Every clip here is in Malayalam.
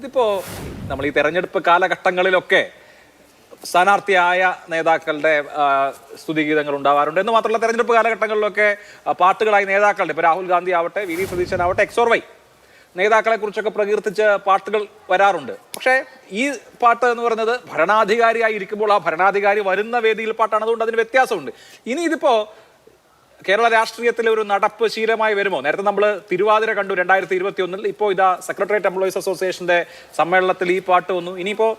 ഇതിപ്പോ നമ്മൾ ഈ തെരഞ്ഞെടുപ്പ് കാലഘട്ടങ്ങളിലൊക്കെ സ്ഥാനാർത്ഥിയായ നേതാക്കളുടെ സ്തുതിഗീതങ്ങൾ ഉണ്ടാവാറുണ്ട്. എന്ന് മാത്രമല്ല തെരഞ്ഞെടുപ്പ് കാലഘട്ടങ്ങളിലൊക്കെ പാട്ടുകളായി നേതാക്കളുടെ ഇപ്പോൾ രാഹുൽ ഗാന്ധി ആവട്ടെ, വി ഡി സതീശനാവട്ടെ, XY നേതാക്കളെ കുറിച്ചൊക്കെ പ്രകീർത്തിച്ച് പാട്ടുകൾ വരാറുണ്ട്. പക്ഷേ ഈ പാട്ട് എന്ന് പറയുന്നത് ഭരണാധികാരിയായി ഇരിക്കുമ്പോൾ ആ ഭരണാധികാരി വരുന്ന വേദിയിൽ പാട്ടാണ്. അതുകൊണ്ട് അതിന് വ്യത്യാസമുണ്ട്. ഇനി ഇതിപ്പോ കേരള രാഷ്ട്രീയത്തിലെ ഒരു നടപ്പ് ശീലമായി വരുമോ? നേരത്തെ നമ്മൾ തിരുവാതിര കണ്ടു 2021. ഇപ്പോൾ ഇതാ സെക്രട്ടേറിയറ്റ് എംപ്ലോയീസ് അസോസിയേഷന്റെ സമ്മേളനത്തിൽ ഈ പാട്ട് വന്നു. ഇനിയിപ്പോൾ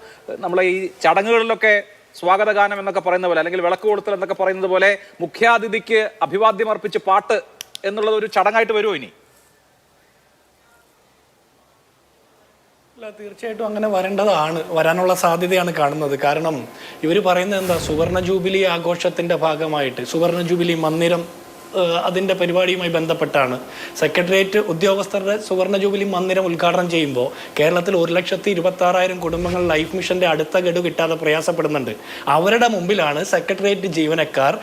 നമ്മൾ ഈ ചടങ്ങുകളിലൊക്കെ സ്വാഗതഗാനം എന്നൊക്കെ പറയുന്ന പോലെ, അല്ലെങ്കിൽ വിളക്ക് കൊളുത്തൽ എന്നൊക്കെ പറയുന്നത് പോലെ മുഖ്യാതിഥിക്ക് അഭിവാദ്യം അർപ്പിച്ച് പാട്ട് എന്നുള്ളത് ഒരു ചടങ്ങായിട്ട് വരുമോ ഇനി? അല്ല, തീർച്ചയായിട്ടും അങ്ങനെ വരാനുള്ള സാധ്യതയാണ് കാണുന്നത്. കാരണം ഇവർ പറയുന്നത് എന്താ, സുവർണ ജൂബിലി ആഘോഷത്തിന്റെ ഭാഗമായിട്ട് സുവർണ ജൂബിലി മന്ദിരം അതിൻ്റെ പരിപാടിയുമായി ബന്ധപ്പെട്ടാണ് സെക്രട്ടേറിയറ്റ് ഉദ്യോഗസ്ഥരുടെ സുവർണ ജൂബിലി മന്ദിരം ഉദ്ഘാടനം ചെയ്യുമ്പോൾ കേരളത്തിൽ 1,26,000 കുടുംബങ്ങൾ ലൈഫ് മിഷന്റെ അടുത്ത ഗഡു കിട്ടാതെ പ്രയാസപ്പെടുന്നുണ്ട്. അവരുടെ മുമ്പിലാണ് സെക്രട്ടേറിയറ്റ് ജീവനക്കാർ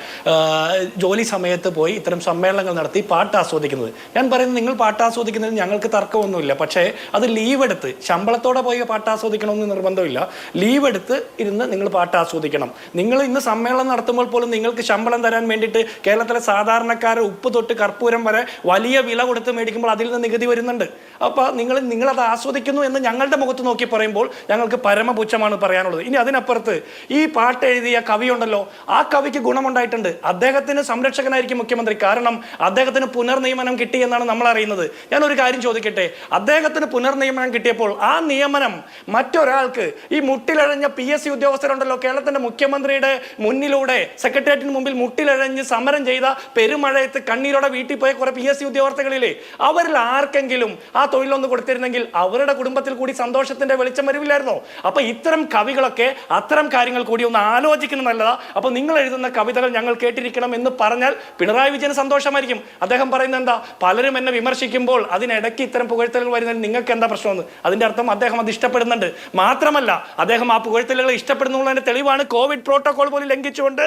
ജോലി സമയത്ത് പോയി ഇത്തരം സമ്മേളനങ്ങൾ നടത്തി പാട്ട് ആസ്വദിക്കുന്നത്. ഞാൻ പറയുന്നത്, നിങ്ങൾ പാട്ട് ആസ്വദിക്കുന്നതിന് ഞങ്ങൾക്ക് തർക്കമൊന്നുമില്ല. പക്ഷേ അത് ലീവ് എടുത്ത്, ശമ്പളത്തോടെ പോയി പാട്ട് ആസ്വദിക്കണമെന്ന് നിർബന്ധമില്ല. ലീവ് എടുത്ത് ഇരുന്ന് നിങ്ങൾ പാട്ട് ആസ്വദിക്കണം. നിങ്ങൾ ഇന്ന് സമ്മേളനം നടത്തുമ്പോൾ പോലും നിങ്ങൾക്ക് ശമ്പളം തരാൻ വേണ്ടിയിട്ട് കേരളത്തിലെ സാധാരണ ഉപ്പ് തൊട്ട് കർപ്പൂരം വരെ വലിയ വില കൊടുത്ത് മേടിക്കുമ്പോൾ അതിൽ നിന്ന് നികുതി വരുന്നുണ്ട്. അപ്പോൾ നിങ്ങളത് ആസ്വദിക്കുന്നു എന്ന് ഞങ്ങളുടെ മുഖത്ത് നോക്കി പറയുമ്പോൾ ഞങ്ങൾക്ക് പരമപുച്ഛമാണ് പറയാനുള്ളത്. ഇനി അതിനപ്പുറത്ത് ഈ പാട്ട് എഴുതിയ കവിയുണ്ടല്ലോ, ആ കവിക്ക് ഗുണമുണ്ടായിട്ടുണ്ട്. അദ്ദേഹത്തിന് സംരക്ഷകനായിരിക്കും മുഖ്യമന്ത്രി. കാരണം അദ്ദേഹത്തിന് പുനർനിയമനം കിട്ടി എന്നാണ് നമ്മൾ അറിയുന്നത്. ഞാനൊരു കാര്യം ചോദിക്കട്ടെ, അദ്ദേഹത്തിന് പുനർനിയമനം കിട്ടിയപ്പോൾ ആ നിയമനം മറ്റൊരാൾക്ക്, ഈ മുട്ടിലഴഞ്ഞ PSC ഉദ്യോഗസ്ഥരുണ്ടല്ലോ, കേരളത്തിന്റെ മുഖ്യമന്ത്രിയുടെ മുന്നിലൂടെ സെക്രട്ടേറിയറ്റിന് മുമ്പിൽ മുട്ടിലഴഞ്ഞ് സമരം ചെയ്ത മഴയത്ത് കണ്ണീരോടെ വീട്ടിൽ പോയ കുറെ PSC ഉദ്യോഗസ്ഥകളില്ലേ, അവരിൽ ആർക്കെങ്കിലും ആ തൊഴിലൊന്ന് കൊടുത്തിരുന്നെങ്കിൽ അവരുടെ കുടുംബത്തിൽ കൂടി സന്തോഷത്തിന്റെ വെളിച്ചം വരില്ലായിരുന്നോ? അപ്പൊ ഇത്തരം കവികളൊക്കെ അത്തരം കാര്യങ്ങൾ കൂടി ഒന്ന് ആലോചിക്കുന്നത് നല്ലതാ. അപ്പൊ നിങ്ങൾ എഴുതുന്ന കവിതകൾ ഞങ്ങൾ കേട്ടിരിക്കണം എന്ന് പറഞ്ഞാൽ പിണറായി വിജയന് സന്തോഷമായിരിക്കും. അദ്ദേഹം പറയുന്നത് എന്താ, പലരും എന്നെ വിമർശിക്കുമ്പോൾ അതിനിടയ്ക്ക് ഇത്തരം പുകഴ്ത്തലുകൾ വരുന്നതിൽ നിങ്ങൾക്ക് എന്താ പ്രശ്നമെന്ന്. അതിന്റെ അർത്ഥം അദ്ദേഹം അത് ഇഷ്ടപ്പെടുന്നുണ്ട്. മാത്രമല്ല, അദ്ദേഹം ആ പുകഴ്ത്തലുകൾ ഇഷ്ടപ്പെടുന്നുള്ളതിന്റെ തെളിവാണ് കോവിഡ് പ്രോട്ടോകോൾ പോലും ലംഘിച്ചുകൊണ്ട്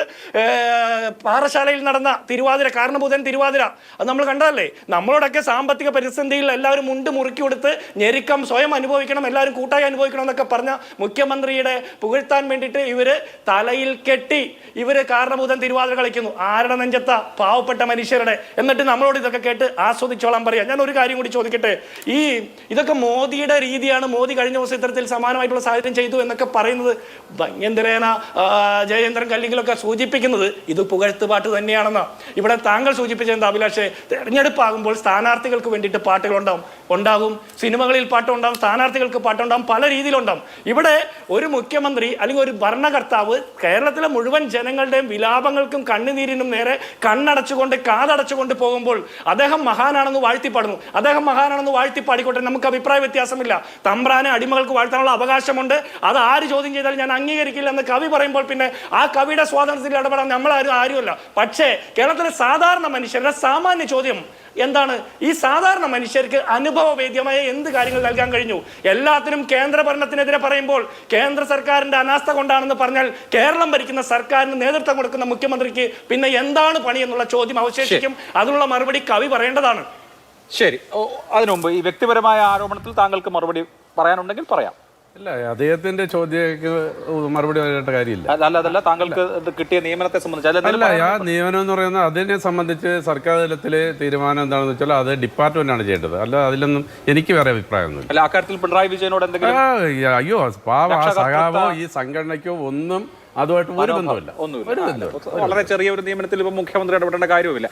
പാറശാലയിൽ നടന്ന തിരുവാതിര, കാരണഭൂതൻ തിരുവാതിര. അത് നമ്മൾ കണ്ടതല്ലേ. നമ്മളോടൊക്കെ സാമ്പത്തിക പ്രതിസന്ധിയിൽ എല്ലാവരും മുണ്ട് മുറുക്കി കൊടുത്ത് ഞെരുക്കം സ്വയം അനുഭവിക്കണം, എല്ലാവരും കൂട്ടായി അനുഭവിക്കണം എന്നൊക്കെ പറഞ്ഞ മുഖ്യമന്ത്രിയുടെ പുകഴ്ത്താൻ വേണ്ടിയിട്ട് ഇവര് തലയിൽ കെട്ടി ഇവര് കാരണഭൂതൻ തിരുവാതിര കളിക്കുന്നു. ആരുടെ നെഞ്ചത്ത? പാവപ്പെട്ട മനുഷ്യരുടെ. എന്നിട്ട് നമ്മളോട് ഇതൊക്കെ കേട്ട് ആസ്വദിച്ചോളാൻ പറയാം. ഞാൻ ഒരു കാര്യം കൂടി ചോദിക്കട്ടെ, ഇതൊക്കെ മോദിയുടെ രീതിയാണ്. മോദി കഴിഞ്ഞ ദിവസം ഇത്തരത്തിൽ സമാനമായിട്ടുള്ള സാഹചര്യം ചെയ്തു എന്നൊക്കെ പറയുന്നത് ഭംഗ്യന്തരേന ജയേന്ദ്രൻ കല്ലിങ്കിലൊക്കെ സൂചിപ്പിക്കുന്നത് ഇത് പുകഴ്ത്തുപാട്ട് തന്നെയാണെന്ന്. ഇവിടെ താങ്കൾ സൂചിപ്പിച്ച എന്താ അഭിലാഷേ, തെരഞ്ഞെടുപ്പാകുമ്പോൾ സ്ഥാനാർത്ഥികൾക്ക് വേണ്ടിയിട്ട് പാട്ടുകൾ ഉണ്ടാകും, സിനിമകളിൽ പാട്ടുണ്ടാകും, സ്ഥാനാർത്ഥികൾക്ക് പാട്ടുണ്ടാകും, പല രീതിയിലുണ്ടാകും. ഇവിടെ ഒരു മുഖ്യമന്ത്രി അല്ലെങ്കിൽ ഒരു ഭരണകർത്താവ് കേരളത്തിലെ മുഴുവൻ ജനങ്ങളുടെയും വിലാപങ്ങൾക്കും കണ്ണുനീരിനും നേരെ കണ്ണടച്ചുകൊണ്ട് കാതടച്ചുകൊണ്ട് പോകുമ്പോൾ അദ്ദേഹം മഹാനാണെന്ന് വാഴ്ത്തിപ്പാടുന്നു. അദ്ദേഹം മഹാനാണെന്ന് വാഴ്ത്തിപ്പാടിക്കോട്ടെ, നമുക്ക് അഭിപ്രായ വ്യത്യാസമില്ല. തമ്പ്രാനെ അടിമകൾക്ക് വാഴ്ത്താനുള്ള അവകാശമുണ്ട്, അത് ആര് ചോദ്യം ചെയ്താലും ഞാൻ അംഗീകരിക്കില്ല എന്ന് കവി പറയുമ്പോൾ പിന്നെ ആ കവിയുടെ സ്വാതന്ത്ര്യത്തിൽ ഇടപെടാൻ നമ്മളാരുമല്ല. പക്ഷേ കേരളത്തിലെ സാധാരണ മനുഷ്യരുടെ സാമാന്യ ചോദ്യം എന്താണ്? ഈ സാധാരണ മനുഷ്യർക്ക് അനുഭവവേദ്യമായ എന്ത് കാര്യങ്ങൾ നൽകാൻ കഴിഞ്ഞു? എല്ലാത്തിനും കേന്ദ്ര ഭരണത്തിനെതിരെ പറയുമ്പോൾ കേന്ദ്ര സർക്കാരിന്റെ അനാസ്ഥ കൊണ്ടാണെന്ന് പറഞ്ഞാൽ കേരളം ഭരിക്കുന്ന സർക്കാരിന് നേതൃത്വം കൊടുക്കുന്ന മുഖ്യമന്ത്രിക്ക് പിന്നെ എന്താണ് പണി എന്നുള്ള ചോദ്യം അവശേഷിക്കും. അതിനുള്ള മറുപടി കവി പറയേണ്ടതാണ്. ശരി, അതിനു മുമ്പ് ഈ വ്യക്തിപരമായ ആരോപണത്തിൽ താങ്കൾക്ക് മറുപടി പറയാനുണ്ടെങ്കിൽ പറയാം. അല്ല, അദ്ദേഹത്തിന്റെ ചോദ്യക്ക് മറുപടി പറയേണ്ട കാര്യമില്ല. അതല്ല, താങ്കൾക്ക് കിട്ടിയ നിയമനത്തെ സംബന്ധിച്ച് അല്ല, ആ നിയമനം എന്ന് പറയുന്നത് അതിനെ സംബന്ധിച്ച് സർക്കാർ തലത്തിലെ തീരുമാനം എന്താണെന്ന് വെച്ചാൽ അത് ഡിപ്പാർട്ട്മെന്റാണ് ചെയ്യേണ്ടത്. അല്ല, അതിലൊന്നും എനിക്ക് വേറെ അഭിപ്രായമൊന്നുമില്ല. അല്ല, അക്കാര്യത്തിൽ പിണറായി വിജയനോട് എന്തെങ്കിലും അയ്യോ പാവ സഖാവോ ഈ സംഘടനയ്ക്കോ ഒന്നും അതുമായിട്ട് ഒരു ബന്ധമില്ല. വളരെ ചെറിയ ഒരു നിയമനത്തിൽ ഇപ്പൊ മുഖ്യമന്ത്രി ഇടപെടേണ്ട കാര്യവുമില്ല.